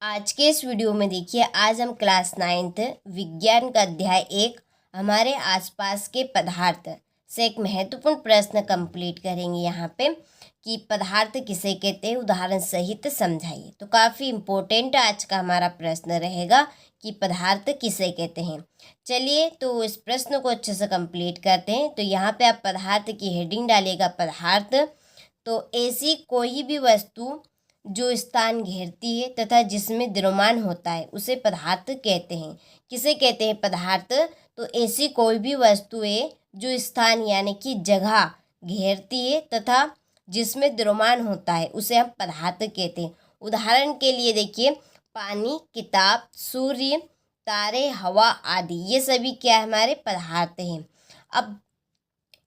आज के इस वीडियो में देखिए, आज हम क्लास 9th विज्ञान का अध्याय 1 हमारे आसपास के पदार्थ से एक महत्वपूर्ण प्रश्न कंप्लीट करेंगे। यहाँ पे कि पदार्थ किसे कहते हैं, उदाहरण सहित समझाइए। तो काफ़ी इम्पोर्टेंट आज का हमारा प्रश्न रहेगा कि पदार्थ किसे कहते हैं। चलिए तो इस प्रश्न को अच्छे से कंप्लीट करते हैं। तो यहाँ पे आप पदार्थ की हेडिंग डालिएगा पदार्थ। तो ऐसी कोई भी वस्तु जो स्थान घेरती है तथा जिसमें द्रव्यमान होता है उसे पदार्थ कहते हैं। किसे कहते हैं पदार्थ? तो ऐसी कोई भी वस्तु है जो स्थान यानी कि जगह घेरती है तथा जिसमें द्रव्यमान होता है उसे हम पदार्थ कहते हैं। उदाहरण के लिए देखिए, पानी, किताब, सूर्य, तारे, हवा आदि ये सभी क्या है, हमारे पदार्थ हैं। अब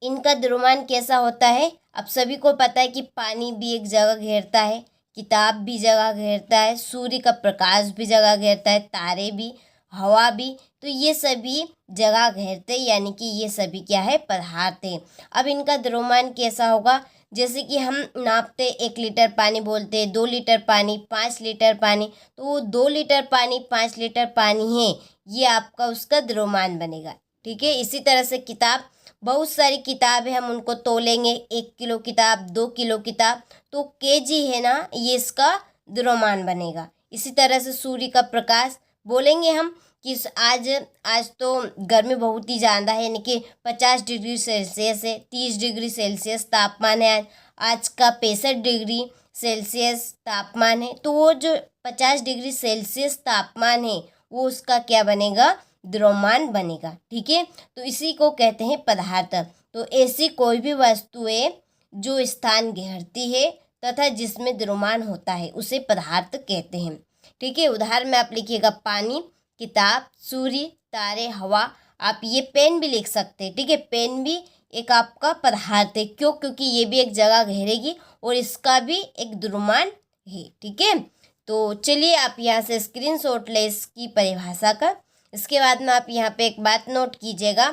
इनका द्रव्यमान कैसा होता है? अब सभी को पता है कि पानी भी एक जगह घेरता है, किताब भी जगह घेरता है, सूर्य का प्रकाश भी जगह घेरता है, तारे भी, हवा भी। तो ये सभी जगह घेरते हैं, यानी कि ये सभी क्या है, पदार्थ है। अब इनका द्रव्यमान कैसा होगा? जैसे कि हम नापते 1 लीटर पानी बोलते, 2 लीटर पानी, 5 लीटर पानी। तो वो 2 लीटर पानी, 5 लीटर पानी है, ये आपका उसका द्रव्यमान बनेगा। ठीक है। इसी तरह से किताब, बहुत सारी किताब है, हम उनको तोलेंगे, 1 किलो किताब, 2 किलो किताब, तो केजी है ना, ये इसका द्रव्यमान बनेगा। इसी तरह से सूर्य का प्रकाश बोलेंगे हम कि आज तो गर्मी बहुत ही ज़्यादा है, यानी कि 50 डिग्री सेल्सियस है, 30 डिग्री सेल्सियस तापमान है। आज का 65 डिग्री सेल्सियस तापमान है। तो वो जो 50 डिग्री सेल्सियस तापमान है वो उसका क्या बनेगा, द्रव्यमान बनेगा। ठीक है। तो इसी को कहते हैं पदार्थ। तो ऐसी कोई भी वस्तु है जो स्थान घेरती है तथा जिसमें द्रव्यमान होता है उसे पदार्थ कहते हैं। ठीक है। उदाहरण में आप लिखिएगा पानी, किताब, सूर्य, तारे, हवा। आप ये पेन भी लिख सकते हैं। ठीक है। पेन भी एक आपका पदार्थ है। क्यों? क्योंकि ये भी एक जगह घेरेगी और इसका भी एक द्रव्यमान है। ठीक है। तो चलिए आप यहाँ से स्क्रीनशॉट ले इसकी परिभाषा का। इसके बाद में आप यहाँ पे एक बात नोट कीजिएगा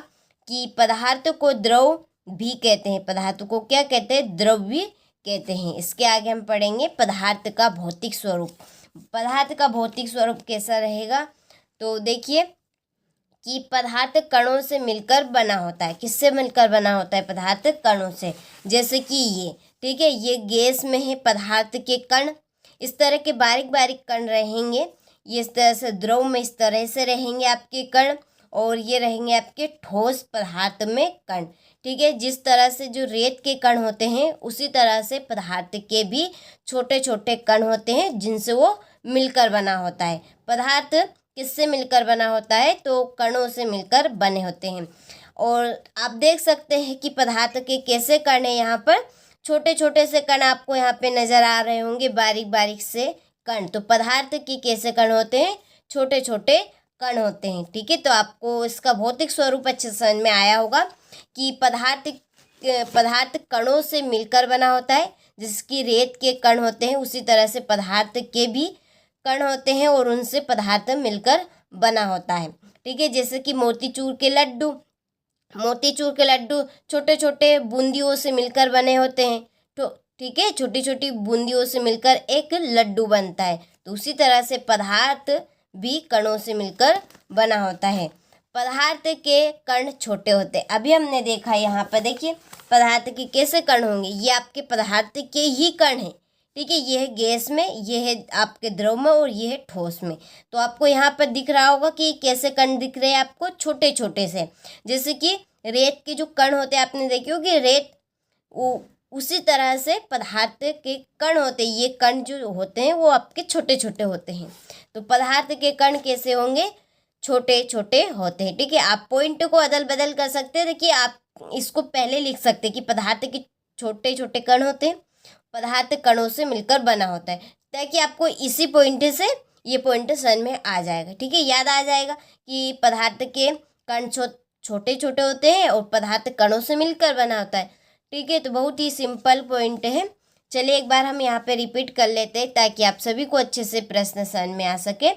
कि पदार्थ को द्रव भी कहते हैं। पदार्थ को क्या कहते हैं? द्रव्य कहते हैं। इसके आगे हम पढ़ेंगे पदार्थ का भौतिक स्वरूप। पदार्थ का भौतिक स्वरूप कैसा रहेगा? तो देखिए कि पदार्थ कणों से मिलकर बना होता है। किससे मिलकर बना होता है पदार्थ? कणों से। जैसे कि ये, ठीक है, ये गैस में है पदार्थ के कण, इस तरह के बारीक बारीक कण रहेंगे। ये इस तरह से द्रव में इस तरह से रहेंगे आपके कण, और ये रहेंगे आपके ठोस पदार्थ में कण। ठीक है। जिस तरह से जो रेत के कण होते हैं उसी तरह से पदार्थ के भी छोटे छोटे कण होते हैं जिनसे वो मिलकर बना होता है। पदार्थ किससे मिलकर बना होता है? तो कणों से मिलकर बने होते हैं। और आप देख सकते हैं कि पदार्थ के कैसे कण हैं। यहाँ पर छोटे छोटे से कण आपको यहाँ पे नजर आ रहे होंगे, बारीक बारीक से कण। तो पदार्थ के कैसे कण होते हैं? छोटे छोटे कण होते हैं। ठीक है। तो आपको इसका भौतिक स्वरूप अच्छे समझ में आया होगा कि पदार्थ कणों से मिलकर बना होता है। जिसकी रेत के कण होते हैं उसी तरह से पदार्थ के भी कण होते हैं और उनसे पदार्थ मिलकर बना होता है। ठीक है। जैसे कि मोतीचूर के लड्डू, मोतीचूर के लड्डू छोटे छोटे बूंदियों से मिलकर बने होते हैं। तो ठीक है, छोटी छोटी बूंदियों से मिलकर एक लड्डू बनता है। तो उसी तरह से पदार्थ भी कणों से मिलकर बना होता है। पदार्थ के कण छोटे होते हैं। अभी हमने देखा, यहाँ पर देखिए पदार्थ के कैसे कण होंगे। ये आपके पदार्थ के ही कण हैं। ठीक है। ये है गैस में, ये है आपके द्रव में, और ये है ठोस में। तो आपको यहाँ पर दिख रहा होगा कि कैसे कण दिख रहे हैं आपको, छोटे छोटे से। जैसे कि रेत के जो कण होते हैं, आपने देखे हो कि रेत उसी तरह से पदार्थ के कण होते हैं। ये कण जो होते हैं वो आपके छोटे छोटे होते हैं। तो पदार्थ के कण कैसे होंगे? छोटे छोटे होते हैं। ठीक है। आप पॉइंट को अदल बदल कर सकते हैं। देखिए, आप इसको पहले लिख सकते हैं कि पदार्थ के छोटे छोटे कण होते हैं, पदार्थ कणों से मिलकर बना होता है, ताकि आपको इसी पॉइंट से ये पॉइंट समझ में आ जाएगा। ठीक है। याद आ जाएगा कि पदार्थ के कण छोटे छोटे होते हैं और पदार्थ कणों से मिलकर बना होता है। ठीक है। तो बहुत ही सिंपल पॉइंट है। चलिए एक बार हम यहाँ पे रिपीट कर लेते हैं ताकि आप सभी को अच्छे से प्रश्न समझ में आ सके।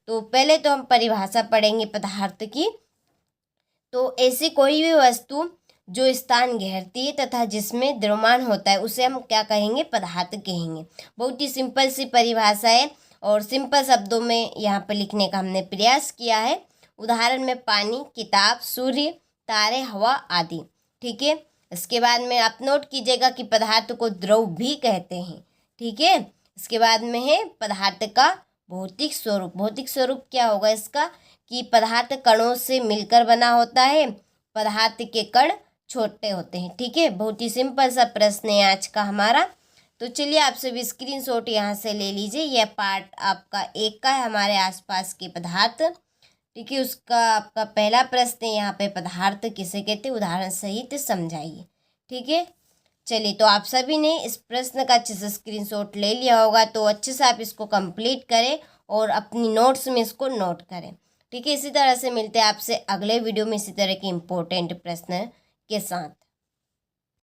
तो पहले तो हम परिभाषा पढ़ेंगे पदार्थ की। तो ऐसी कोई भी वस्तु जो स्थान घेरती है तथा जिसमें द्रव्यमान होता है उसे हम क्या कहेंगे? पदार्थ कहेंगे। बहुत ही सिंपल सी परिभाषा है और सिंपल शब्दों में यहाँ पे लिखने का हमने प्रयास किया है। उदाहरण में पानी, किताब, सूर्य, तारे, हवा आदि। ठीक है, इसके बाद में आप नोट कीजिएगा कि पदार्थ को द्रव भी कहते हैं। ठीक है, इसके बाद में है पदार्थ का भौतिक स्वरूप। भौतिक स्वरूप क्या होगा इसका कि पदार्थ कणों से मिलकर बना होता है, पदार्थ के कण छोटे होते हैं। ठीक है, बहुत ही सिंपल सा प्रश्न है आज का हमारा। तो चलिए आप सभी स्क्रीनशॉट यहाँ से ले लीजिए। यह पार्ट आपका 1 का है, हमारे आसपास के पदार्थ। ठीक है, उसका आपका पहला प्रश्न है यहाँ पे, पदार्थ किसे कहते हैं, उदाहरण सहित समझाइए। ठीक है, चलिए तो आप सभी ने इस प्रश्न का अच्छे से स्क्रीनशॉट ले लिया होगा, तो अच्छे से आप इसको कंप्लीट करें और अपनी नोट्स में इसको नोट करें। ठीक है, इसी तरह से मिलते हैं आपसे अगले वीडियो में इसी तरह के इम्पोर्टेंट प्रश्न के साथ।